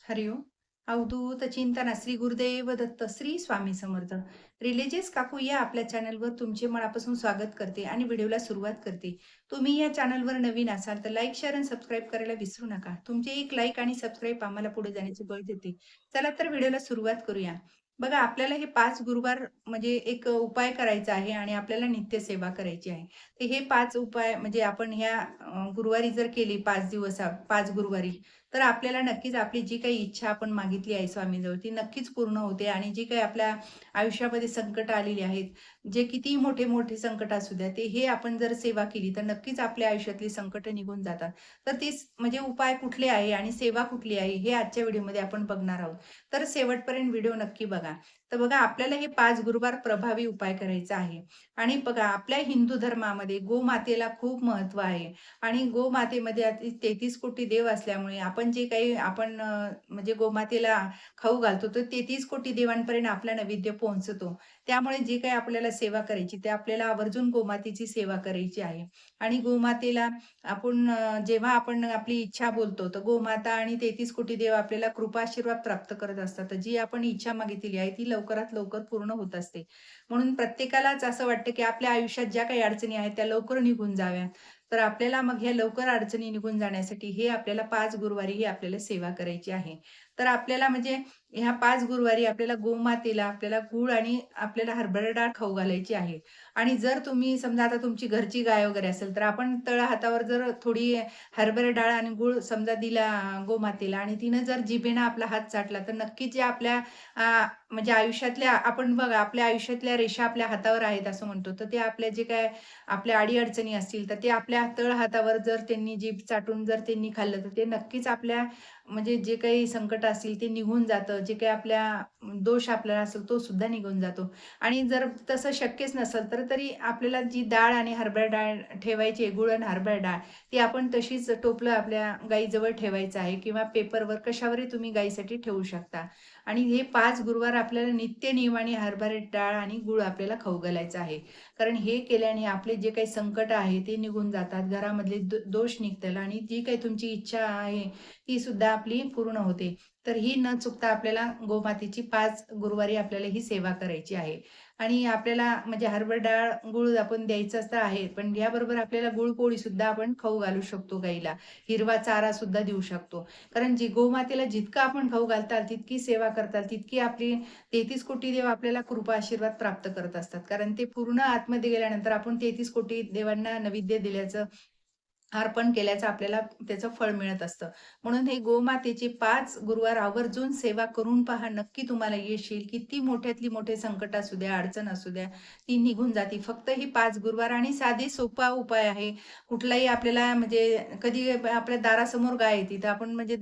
हरिओम. अवधूत चिंतन श्री गुरुदेव दत्त श्री स्वामी समर्थ. रिलिजियस काकू या आपल्या चॅनलवर तुमचे मनापासून स्वागत करते आणि व्हिडिओला सुरुवात करते. तुम्ही या चॅनलवर नवीन असाल तर लाईक, शेअर आणि सबस्क्राईब करायला विसरू नका. तुमचे एक लाईक आणि सबस्क्राईब आम्हाला पुढे जाण्याचे बळ देते. चला तर व्हिडिओला सुरुवात करूया. बघा आपल्याला हे 5 गुरुवार म्हणजे एक उपाय करायचा आहे आणि आपल्याला नित्यसेवा करायची आहे. तर हे 5 उपाय म्हणजे आपण ह्या गुरुवारी जर केली 5 दिवस 5 गुरुवारी तर आपल्याला नक्कीच आपली जी काही इच्छा आपण मागितली आहे स्वामींजवळ ती नक्कीच पूर्ण होते आणि जी काही आपल्या आयुष्यामध्ये संकट आलेली आहेत, जे कितीही मोठे-मोठे संकट असू द्या, ते हे आपण जर सेवा केली तर नक्कीच आपल्या आयुष्यातली संकट निघून जातात. तर तीच म्हणजे उपाय कुठले आहे आणि सेवा कुठली आहे हे आजच्या व्हिडिओमध्ये आपण बघणार आहोत. तर शेवटपर्यंत व्हिडिओ नक्की बघा. तर बघा आपल्याला हे 5 गुरुवार प्रभावी उपाय करायचा आहे आणि बघा आपल्या हिंदू धर्मामध्ये गोमातेला खूप महत्त्व आहे. आणि गोमातेमध्ये 33 कोटी देव असल्यामुळे आपण जे काही म्हणजे गोमातेला खाऊ घालतो, तर 33 कोटी देवांपर्यंत आपला नैवेद्य पोहोचतो. त्यामुळे जे काही आपल्याला सेवा करायची, ते आपल्याला आवर्जून गोमातेची सेवा करायची आहे. आणि गोमातेला जेव्हा आपण आपली इच्छा बोलतो, तर गोमाता आणि 33 कोटी देव आपल्याला कृपा आशीर्वाद प्राप्त करत असतात. तर जी आपण इच्छा मागितलेली आहे, ती लवकरात लवकर पूर्ण होत असते. म्हणून प्रत्येकालाच असं वाटतं, की आपल्या आयुष्यात ज्या काही अडचणी आहेत, त्या लवकर निघून जाव्यात. तर आपल्याला मग ह्या लवकर अडचणी निघून जाण्यासाठी हे आपल्याला 5 गुरुवारी ही आपल्याला सेवा करायची आहे. तर आपल्याला म्हणजे ह्या 5 गुरुवारी आपल्याला गोमातेला आपल्याला गूळ आणि आपल्याला हरभरा डाळ खाऊ घालायची आहे. आणि जर तुम्ही समजा आता तुमची घरची गाय वगैरे असेल, तर आपण तळहातावर जर थोडी हरभरा डाळ आणि गूळ समजा दिला गोमातेला आणि तिनं जर जिभेनं आपला हात चाटला, तर नक्कीच जे आपल्या म्हणजे आयुष्यातल्या आपण बघा आपल्या आयुष्यातल्या रेषा आपल्या हातावर आहेत असं म्हणतो. तर ते आपल्या जे काय आपल्या अडी-अडचणी असतील, तर ते आपल्या तळहातावर जर त्यांनी जीभ चाटून जर त्यांनी खाल्लं, तर ते नक्कीच आपल्या म्हणजे जे काही संकट असतील ते निघून जातं. जे काही दोष आपल्याला असेल तो सुद्धा निघून जातो. आणि जर तसं शक्यच नसेल, तर तरी आपल्याला जी डाळ आणि हरभरा डाळ ठेवायची आहे, गूळ आणि हरभरा डाळ, ती आपण तशीच टोपलं आपल्या गाईजवळ ठेवायचं आहे किंवा पेपरवर कशावरही तुम्ही गाईसाठी ठेवू शकता. आणि हे 5 गुरुवार आपल्याला नित्य नियमाने हरभरा डाळ आणि गूळ आपल्याला खाऊ घालायचं आहे. कारण हे केल्याने आपले जे काही संकट आहे ते निघून जातात. घरामधले दोष निघतात आणि जी काही तुमची इच्छा आहे ती सुद्धा आपली पूर्ण होते. तर ही न चुकता आपल्याला गोमातेची 5 गुरुवारी आपल्याला ही सेवा करायची आहे. आणि आपल्याला म्हणजे हरभरा डाळ, गूळ आपण द्यायचंच तर आहे. पण याबरोबर आपल्याला गुळपोळी सुद्धा आपण खाऊ घालू शकतो गाईला. हिरवा चारा सुद्धा देऊ शकतो. कारण जी गोमातेला जितकं आपण खाऊ घालताल, तितकी सेवा करताल, तितकी आपली 33 कोटी देव आपल्याला कृपा आशीर्वाद प्राप्त करत असतात. कारण ते पूर्ण आतमध्ये गेल्यानंतर आपण 33 कोटी देवांना नैवेद्य दिल्याचं, अर्पण केल्याचं आपल्याला त्याचं फळ मिळत असतं. म्हणून हे गोमातेचे 5 गुरुवार आवर्जून सेवा करून पहा. नक्की तुम्हाला यश येईल. किती मोठ्यातली मोठे संकट असू द्या, अडचण असू द्या, ती निघून जाते. फक्त ही 5 गुरुवार आणि साधे सोपा उपाय आहे. कुठलाही आपल्याला म्हणजे कधी आपल्या दारासमोर गाय येते, तर आपण म्हणजे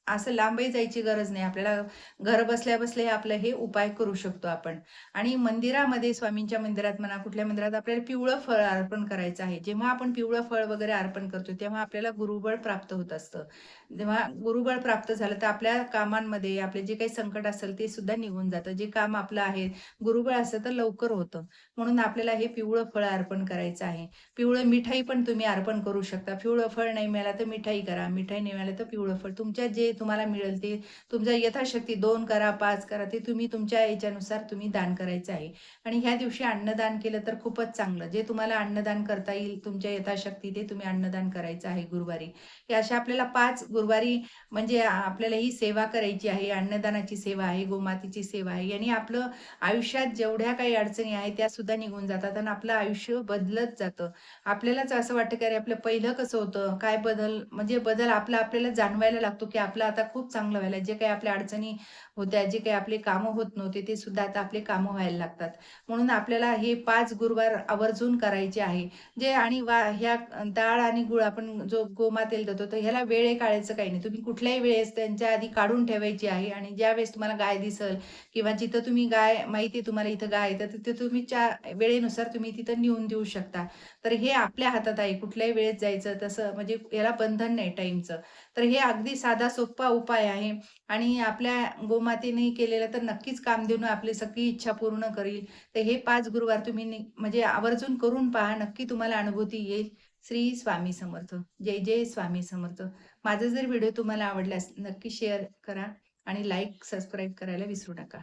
असं लांबही जायची गरज नाही. आपल्याला घर बसल्या-बसल्या आपलं हे उपाय करू शकतो आपण. आणि मंदिरामध्ये स्वामींच्या मंदिरात म्हणा, कुठल्या मंदिरात आपल्याला पिवळं फळ अर्पण करायचं आहे. जेव्हा आपण पिवळं फळ वगैरे अर्पण करतो, तेव्हा आपल्याला गुरुबळ प्राप्त होत असतं. जेव्हा गुरुबळ प्राप्त झालं, तर आपल्या कामांमध्ये आपले जे काही संकट असेल, ते सुद्धा निघून जातं. जे काम आपलं आहे, गुरुबळ असतं तर लवकर होतं. म्हणून आपल्याला हे पिवळं फळ अर्पण करायचं आहे. पिवळं मिठाई पण तुम्ही अर्पण करू शकता. पिवळं फळ नाही मिळालं तर मिठाई करा. मिठाई नाही मिळालं तर पिवळं फळ. तुमच्या जे तुम्हाला मिळेल ते तुमच्या यथाशक्ती 2 करा, 5 करा. ते तुम्ही तुमच्या याच्यानुसार तुम्ही दान करायचं आहे. आणि ह्या दिवशी अन्नदान केलं तर खूपच चांगलं. जे तुम्हाला अन्नदान करता येईल तुमच्या यथाशक्ती ते तुम्ही अन्नदान करायचं आहे गुरुवारी. हे अशा आपल्याला 5 गुरुवारी म्हणजे आपल्याला ही सेवा करायची आहे. अन्नदानाची सेवा आहे, गोमातेची सेवा आहे. याने आपलं आयुष्यात जेवढ्या काही अडचणी आहेत त्या सुद्धा निघून जातात आणि आपलं आयुष्य बदलत जातं. आपल्यालाच असं वाटतं की अरे आपलं पहिलं कसं होतं? काय बदल म्हणजे बदल आपल्याला जाणवायला लागतो की आपलं आता खूप चांगलं व्हायला जे काही आपल्या अडचणी होत्या, जे काही आपले कामं होत नव्हते, ते सुद्धा आता आपले कामं व्हायला लागतात. म्हणून आपल्याला हे 5 गुरुवार आवर्जून करायचे आहे. जे आणि ह्या डाळ आणि गूळ आपण जो गोमातेला देतो, तर ह्याला वेळे काळायचं काही नाही. तुम्ही कुठल्याही वेळेस त्यांच्या आधी काढून ठेवायची आहे आणि ज्यावेळेस तुम्हाला गाय दिसेल किंवा जिथं तुम्ही गाय माहिती आहे तुम्हाला इथं गाय आहे, तर तिथे तुम्ही वेळेनुसार तुम्ही तिथं नेऊन देऊ शकता. तर हे आपल्या हातात आहे. कुठल्याही वेळेत जायचं तसं म्हणजे याला बंधन नाही टाईमचं. तर हे अगदी साधा सोपा उपाय आहे आणि आपल्या गोमातेने केलेलं तर नक्कीच कामधेनू आपली सगळी इच्छा पूर्ण करील. तर हे 5 गुरुवार तुम्ही म्हणजे आवर्जून करून पहा. नक्की तुम्हाला अनुभूती येईल. श्री स्वामी समर्थ. जय जय स्वामी समर्थ. माझा जर व्हिडिओ तुम्हाला आवडल्यास नक्की शेअर करा. आणि लाईक, सबस्क्राईब करायला विसरू नका.